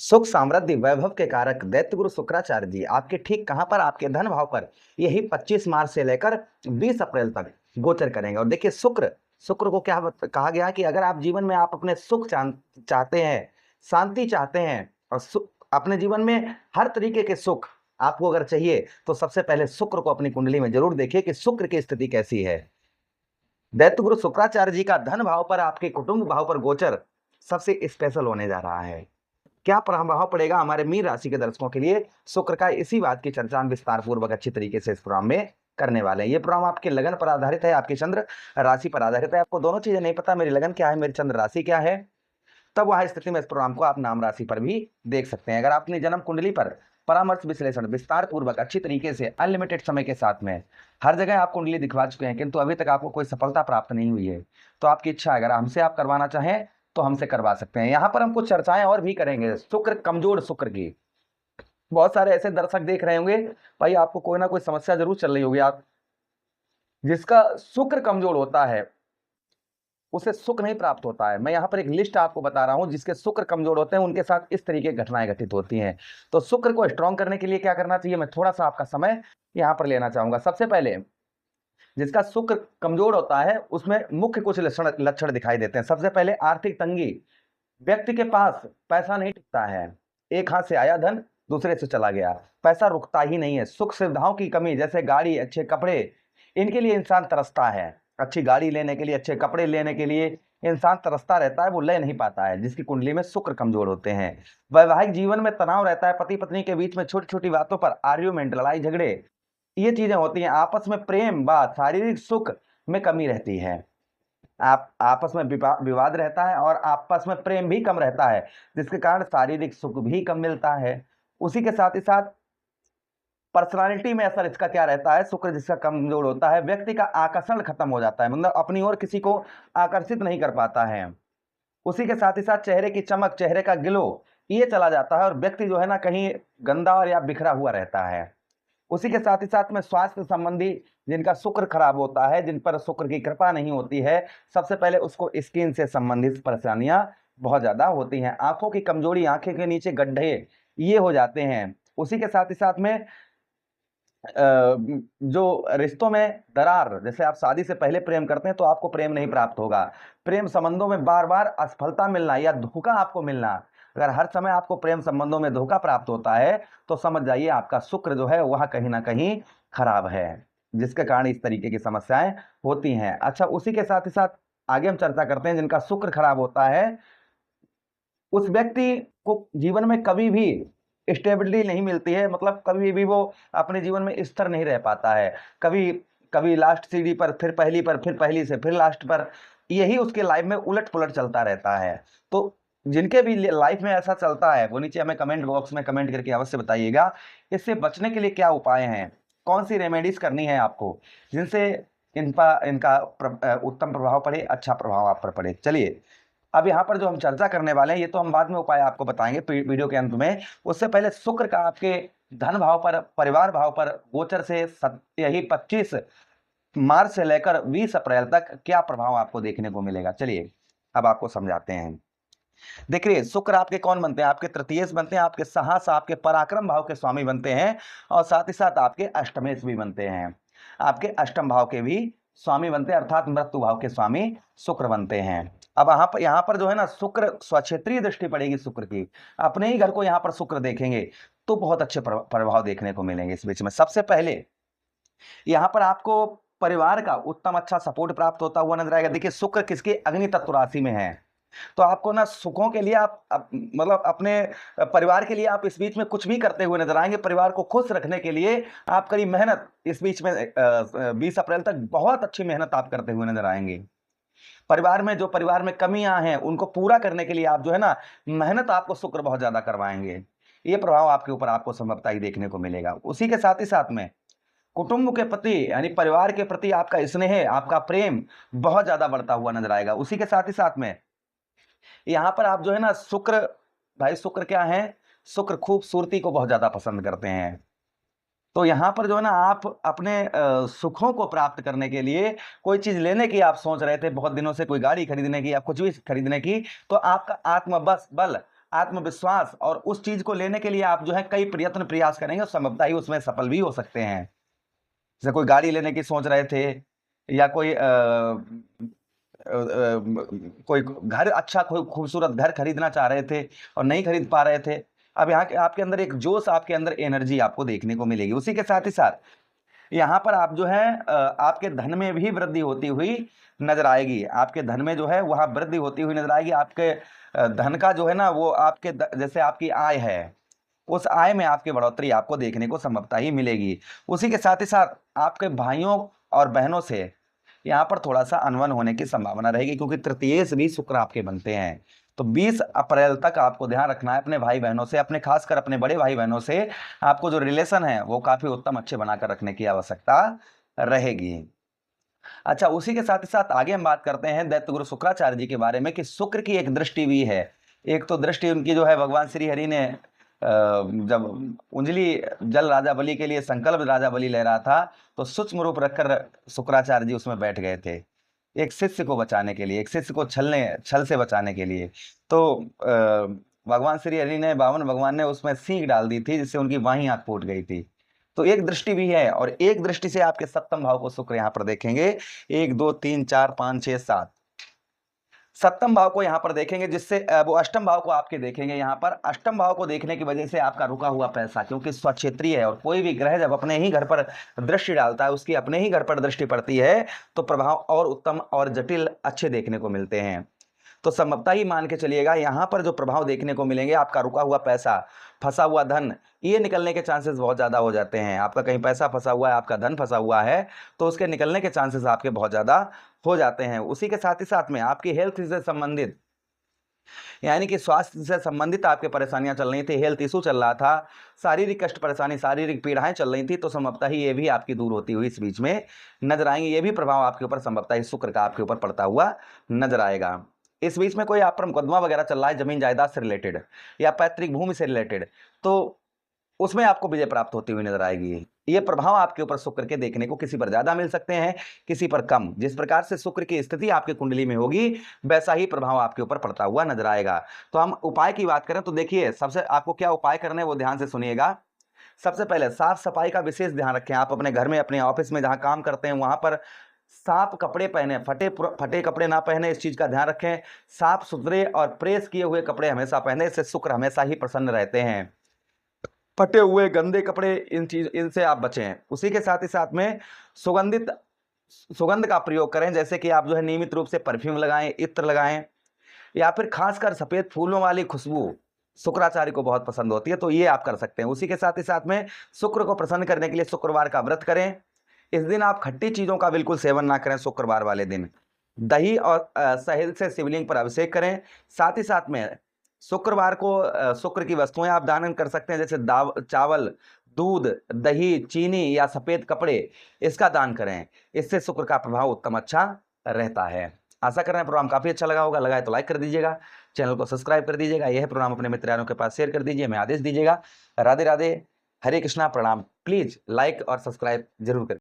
सुख समृद्धि वैभव के कारक दैत्य गुरु शुक्राचार्य जी आपके ठीक कहां पर आपके धन भाव पर यही 25 मार्च से लेकर 20 अप्रैल तक गोचर करेंगे। और देखिए शुक्र शुक्र को क्या कहा गया कि अगर आप जीवन में आप अपने सुख चाहते हैं, शांति चाहते हैं और अपने जीवन में हर तरीके के सुख आपको अगर चाहिए तो सबसे पहले शुक्र को अपनी कुंडली में जरूर देखिए कि शुक्र की स्थिति कैसी है। दैत्य गुरु शुक्राचार्य जी का धन भाव पर आपके कुटुंब भाव पर गोचर सबसे स्पेशल होने जा रहा है। क्या प्रभाव पड़ेगा हमारे मीन राशि के दर्शकों के लिए शुक्र का, इसी बात की चर्चा हम विस्तार पूर्वक अच्छी तरीके से इस प्रोग्राम में करने वाले हैं। ये प्रोग्राम आपके लगन पर आधारित है, आपकी चंद्र राशि पर आधारित है। आपको दोनों चीजें नहीं पता, मेरी लगन क्या है, मेरी चंद्र राशि क्या है, तब वह स्थिति में इस प्रोग्राम को आप नाम राशि पर भी देख सकते हैं। अगर आप अपनी जन्म कुंडली पर परामर्श विश्लेषण विस्तार पूर्वक अच्छी तरीके से अनलिमिटेड समय के साथ में हर जगह आप कुंडली दिखवा चुके हैं किंतु अभी तक आपको कोई सफलता प्राप्त नहीं हुई है, तो आपकी इच्छा है अगर हमसे आप करवाना चाहें तो हमसे करवा सकते हैं। यहाँ पर हम कुछ चर्चाएं और भी करेंगे शुक्र कमजोर शुक्र की। बहुत सारे ऐसे दर्शक देख रहे होंगे भाई, आपको कोई ना कोई समस्या जरूर चल रही होगी, आप जिसका शुक्र कमजोर होता है उसे सुख नहीं प्राप्त होता है। मैं यहाँ पर एक लिस्ट आपको बता रहा हूँ जिसके शुक्र कमजोर होते हैं उनके साथ इस तरीके की घटनाएं घटित होती हैं। तो शुक्र को स्ट्रॉन्ग करने के लिए क्या करना चाहिए, मैं थोड़ा सा आपका समय यहाँ पर लेना चाहूंगा। सबसे पहले जिसका शुक्र कमजोर होता है उसमें मुख्य कुछ लक्षण दिखाई देते हैं। सबसे पहले आर्थिक तंगी, व्यक्ति के पास पैसा नहीं टिकता है, एक हाथ से आया धन दूसरे से चला गया, पैसा रुकता ही नहीं है। सुख सुविधाओं की कमी, जैसे गाड़ी, अच्छे कपड़े, इनके लिए इंसान तरसता है। अच्छी गाड़ी लेने के लिए, अच्छे कपड़े लेने के लिए इंसान तरसता रहता है, वो ले नहीं पाता है जिसकी कुंडली में शुक्र कमजोर होते हैं। वैवाहिक जीवन में तनाव रहता है, पति पत्नी के बीच में छोटी छोटी बातों पर आर्ग्यूमेंट, लड़ाई झगड़े, ये चीजें होती हैं। आपस में प्रेम बात, शारीरिक सुख में कमी रहती है, आप आपस में विवाद रहता है और आपस में प्रेम भी कम रहता है जिसके कारण शारीरिक सुख भी कम मिलता है। उसी के साथ ही साथ पर्सनालिटी में असर इसका क्या रहता है, शुक्र जिसका कमजोर होता है व्यक्ति का आकर्षण खत्म हो जाता है, मतलब अपनी ओर किसी को आकर्षित नहीं कर पाता है। उसी के साथ ही साथ चेहरे की चमक, चेहरे का ग्लो ये चला जाता है और व्यक्ति जो है ना कहीं गंदा और या बिखरा हुआ रहता है। उसी के साथ ही साथ में स्वास्थ्य संबंधी जिनका शुक्र खराब होता है, जिन पर शुक्र की कृपा नहीं होती है, सबसे पहले उसको स्किन से संबंधित परेशानियां बहुत ज्यादा होती हैं। आंखों की कमजोरी, आंखें के नीचे गड्ढे ये हो जाते हैं। उसी के साथ ही साथ में जो रिश्तों में दरार, जैसे आप शादी से पहले प्रेम करते हैं तो आपको प्रेम नहीं प्राप्त होगा, प्रेम संबंधों में बार बार असफलता मिलना या धोखा आपको मिलना, अगर हर समय आपको प्रेम संबंधों में धोखा प्राप्त होता है तो समझ जाइए आपका शुक्र जो है वह कहीं ना कहीं खराब है, जिसके कारण इस तरीके की समस्याएं होती हैं। अच्छा, उसी के साथ ही साथ आगे हम चर्चा करते हैं जिनका शुक्र खराब होता है उस व्यक्ति को जीवन में कभी भी स्टेबिलिटी नहीं मिलती है, मतलब कभी भी वो अपने जीवन में स्थिर नहीं रह पाता है। कभी कभी लास्ट सीढ़ी पर, फिर पहली पर, फिर पहली से फिर लास्ट पर, यही उसके लाइफ में उलट पुलट चलता रहता है। तो जिनके भी लाइफ में ऐसा चलता है वो नीचे हमें कमेंट बॉक्स में कमेंट करके अवश्य बताइएगा। इससे बचने के लिए क्या उपाय हैं, कौन सी रेमेडीज करनी है आपको जिनसे इनका उत्तम प्रभाव पड़े, अच्छा प्रभाव आप पर पड़े। चलिए अब यहाँ पर जो हम चर्चा करने वाले हैं ये तो हम बाद में उपाय आपको बताएंगे वीडियो के अंत में। उससे पहले शुक्र का आपके धन भाव पर, परिवार भाव पर गोचर से यही 25 मार्च से लेकर 20 अप्रैल तक क्या प्रभाव आपको देखने को मिलेगा, चलिए अब आपको समझाते हैं। देखिए शुक्र आपके कौन बनते हैं, आपके तृतीयेश बनते हैं, आपके साहस, आपके पराक्रम भाव के स्वामी बनते हैं और साथ ही साथ आपके अष्टमेश भी बनते हैं, आपके अष्टम भाव के भी स्वामी बनते हैं, अर्थात मृत्यु भाव के स्वामी शुक्र बनते हैं। अब यहाँ पर जो है ना शुक्र स्वक्षेत्रीय दृष्टि पड़ेगी शुक्र की, अपने ही घर को यहाँ पर शुक्र देखेंगे तो बहुत अच्छे प्रभाव देखने को मिलेंगे। इस बीच में सबसे पहले यहाँ पर आपको परिवार का उत्तम अच्छा सपोर्ट प्राप्त होता हुआ नजर आएगा। देखिए शुक्र किसके अग्नि तत्व राशि में है, तो आपको ना सुखों के लिए आप मतलब अपने परिवार के लिए आप इस बीच में कुछ भी करते हुए नजर आएंगे। परिवार को खुश रखने के लिए आप कड़ी मेहनत इस बीच में 20 अप्रैल तक बहुत अच्छी मेहनत आप करते हुए नजर आएंगे। परिवार में कमियां हैं उनको पूरा करने के लिए आप जो है ना मेहनत आपको शुक्र बहुत ज्यादा करवाएंगे। ये प्रभाव आपके ऊपर आपको संभवतः ही देखने को मिलेगा। उसी के साथ ही साथ में कुटुंब के प्रति यानी परिवार के प्रति आपका स्नेह, आपका प्रेम बहुत ज्यादा बढ़ता हुआ नजर आएगा। उसी के साथ ही साथ में यहाँ पर आप जो है ना शुक्र, भाई शुक्र क्या है, शुक्र खूबसूरती को बहुत ज्यादा पसंद करते हैं। तो यहाँ पर जो है ना आप अपने सुखों को प्राप्त करने के लिए कोई चीज लेने की आप सोच रहे थे बहुत दिनों से, कोई गाड़ी खरीदने की या कुछ भी खरीदने की, तो आपका आत्मबल बल आत्मविश्वास और उस चीज को लेने के लिए आप जो है कई प्रयास करेंगे और संभवतः ही उसमें सफल भी हो सकते हैं। जैसे कोई गाड़ी लेने की सोच रहे थे, या कोई कोई घर, अच्छा कोई खूबसूरत घर खरीदना चाह रहे थे और नहीं खरीद पा रहे थे। अब यहाँ आपके अंदर एक जोश, आपके अंदर एनर्जी आपको देखने को मिलेगी। उसी के साथ ही साथ यहाँ पर आप जो है आपके धन में भी वृद्धि होती हुई नजर आएगी। आपके धन में जो है वह वृद्धि होती हुई नजर आएगी। आपके धन का जो है ना वो आपके जैसे आपकी आय है, उस आय में आपकी बढ़ोतरी आपको देखने को संभवतः ही मिलेगी। उसी के साथ ही साथ आपके भाइयों और बहनों से यहाँ पर थोड़ा सा अनबन होने की संभावना रहेगी, क्योंकि तृतीयेश भी शुक्र आपके बनते हैं। तो 20 अप्रैल तक आपको ध्यान रखना है अपने भाई बहनों से, अपने खासकर अपने बड़े भाई बहनों से आपको जो रिलेशन है वो काफी उत्तम अच्छे बनाकर रखने की आवश्यकता रहेगी। अच्छा, उसी के साथ ही साथ आगे हम बात करते हैं दैत्य गुरु शुक्राचार्य जी के बारे में कि शुक्र की एक दृष्टि भी है। एक तो दृष्टि उनकी जो है भगवान श्री हरि ने जब उंजली जल राजा बलि के लिए संकल्प राजा बलि ले रहा था, तो सूक्ष्म रूप रखकर शुक्राचार्य जी उसमें बैठ गए थे, एक शिष्य को बचाने के लिए, एक शिष्य को छल से बचाने के लिए। तो भगवान श्री हरि ने, बावन भगवान ने उसमें सींग डाल दी थी, जिससे उनकी बाहीं आंख फूट गई थी। तो एक दृष्टि भी है, और एक दृष्टि से आपके सप्तम भाव को शुक्र यहाँ पर देखेंगे। 1 2 3 4 5 6 7 सप्तम भाव को यहाँ पर देखेंगे, जिससे वो अष्टम भाव को आपके देखेंगे। यहाँ पर अष्टम भाव को देखने की वजह से आपका रुका हुआ पैसा, क्योंकि स्वक्षेत्रीय है और कोई भी ग्रह जब अपने ही घर पर दृष्टि डालता है, उसकी अपने ही घर पर दृष्टि पड़ती है, तो प्रभाव और उत्तम और जटिल अच्छे देखने को मिलते हैं। तो संभवतः ही मान के चलिएगा यहाँ पर जो प्रभाव देखने को मिलेंगे, आपका रुका हुआ पैसा, फंसा हुआ धन, ये निकलने के चांसेस बहुत ज़्यादा हो जाते हैं। आपका कहीं पैसा फंसा हुआ है, आपका धन फंसा हुआ है, तो उसके निकलने के चांसेस आपके बहुत ज़्यादा हो जाते हैं। उसी के साथ ही साथ में आपकी हेल्थ से संबंधित, यानी कि स्वास्थ्य से संबंधित आपके परेशानियां चल रही थी, हेल्थ इशू चल रहा था, शारीरिक कष्ट परेशानी, शारीरिक पीड़ाएं चल रही थी, तो संभवतः ही ये भी आपकी दूर होती हुई इस बीच में नजर आएंगे। ये भी प्रभाव आपके ऊपर संभवतः ही शुक्र का आपके ऊपर पड़ता हुआ नजर आएगा। इस बीच में कोई आप पर मुकदमा वगैरह चल रहा है जमीन जायदाद से रिलेटेड या पैतृक भूमि से रिलेटेड, तो उसमें आपको विजय प्राप्त होती हुई नजर आएगी। ये प्रभाव आपके ऊपर शुक्र के देखने को किसी पर ज्यादा मिल सकते हैं, किसी पर कम। जिस प्रकार से शुक्र की स्थिति आपकी कुंडली में होगी, वैसा ही प्रभाव आपके ऊपर पड़ता हुआ नजर आएगा। तो हम उपाय की बात करें तो देखिए, सबसे आपको क्या उपाय करने हैं वो ध्यान से सुनिएगा। सबसे पहले साफ सफाई का विशेष ध्यान रखें। आप अपने घर में, अपने ऑफिस में जहां काम करते हैं, वहां पर साफ कपड़े पहने, फटे कपड़े ना पहने, इस चीज का ध्यान रखें। साफ सुथरे और प्रेस किए हुए कपड़े हमेशा पहने, इससे शुक्र हमेशा ही प्रसन्न रहते हैं। फटे हुए गंदे कपड़े, इनसे आप बचें। उसी के साथ ही साथ में सुगंध का प्रयोग करें, जैसे कि आप जो है नियमित रूप से परफ्यूम लगाएं, इत्र लगाएं, या फिर खासकर सफेद फूलों वाली खुशबू शुक्राचार्य को बहुत पसंद होती है, तो ये आप कर सकते हैं। उसी के साथ ही साथ में शुक्र को प्रसन्न करने के लिए शुक्रवार का व्रत करें। इस दिन आप खट्टी चीजों का बिल्कुल सेवन ना करें। शुक्रवार वाले दिन दही और शहद से शिवलिंग पर अभिषेक करें। साथ ही साथ में शुक्रवार को शुक्र की वस्तुएं आप दान कर सकते हैं, जैसे चावल, दूध, दही, चीनी या सफेद कपड़े, इसका दान करें। इससे शुक्र का प्रभाव उत्तम अच्छा रहता है। आशा कर रहे हैं प्रोग्राम काफी अच्छा लगा होगा। लगा है तो लाइक कर दीजिएगा, चैनल को सब्सक्राइब कर दीजिएगा। यह प्रोग्राम अपने मित्रों के पास शेयर कर दीजिए, मैं आदेश दीजिएगा। राधे राधे, हरे कृष्णा, प्रणाम। प्लीज लाइक और सब्सक्राइब जरूर करें।